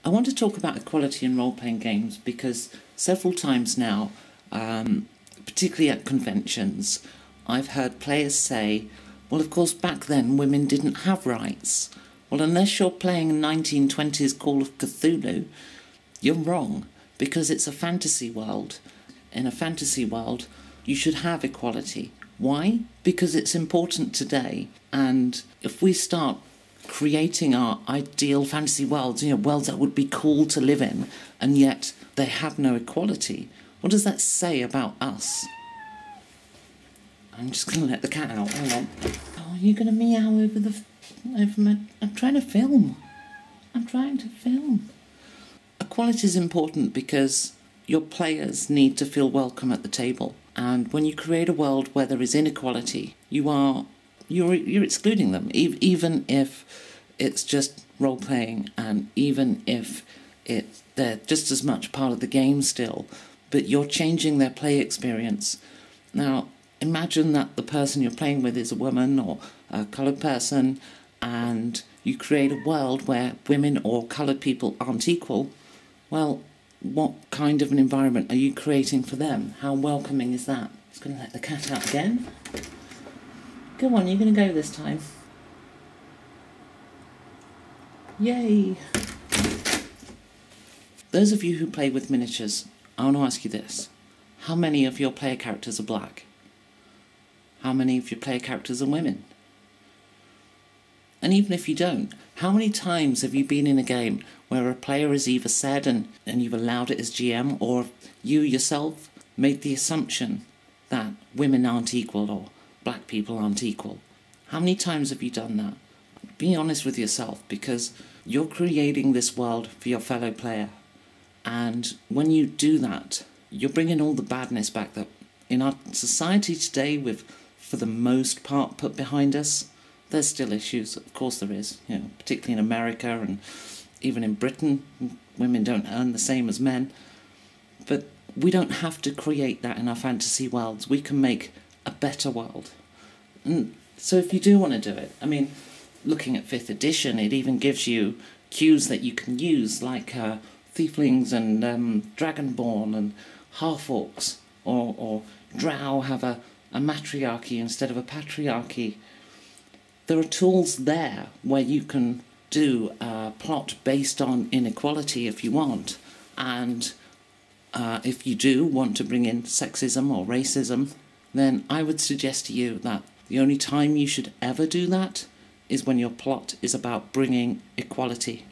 I want to talk about equality in role-playing games because several times now, particularly at conventions, I've heard players say, well, of course, back then women didn't have rights. Well, unless you're playing 1920s Call of Cthulhu, you're wrong, because it's a fantasy world. In a fantasy world, you should have equality. Why? Because it's important today, and if we start creating our ideal fantasy worlds, worlds that would be cool to live in, and yet they have no equality, what does that say about us? I'm just going to let the cat out. Hang on. Oh, you're going to meow over my... I'm trying to film. Equality is important because your players need to feel welcome at the table. And when you create a world where there is inequality, you're excluding them, even if it's just role-playing, and even if they're just as much part of the game still, but you're changing their play experience. Now, imagine that the person you're playing with is a woman or a coloured person, and you create a world where women or coloured people aren't equal. Well, what kind of an environment are you creating for them? How welcoming is that? Just going to let the cat out again. Go on, you're going to go this time. Yay! Those of you who play with miniatures, I want to ask you this. How many of your player characters are black? How many of your player characters are women? And even if you don't, how many times have you been in a game where a player has either said, and you've allowed it as GM, or you yourself made the assumption that women aren't equal or black people aren't equal? How many times have you done that? Be honest with yourself, because you're creating this world for your fellow player. And when you do that, you're bringing all the badness back that in our society today, with, for the most part, put behind us. There's still issues, of course there is, particularly in America and even in Britain. Women don't earn the same as men. But we don't have to create that in our fantasy worlds. We can make a better world. And so if you do want to do it, I mean, looking at 5th edition, it even gives you cues that you can use, like Thieflings and Dragonborn and Half-Orcs, or Drow have a matriarchy instead of a patriarchy. There are tools there where you can do a plot based on inequality if you want, and if you do want to bring in sexism or racism, then I would suggest to you that the only time you should ever do that is when your plot is about bringing equality.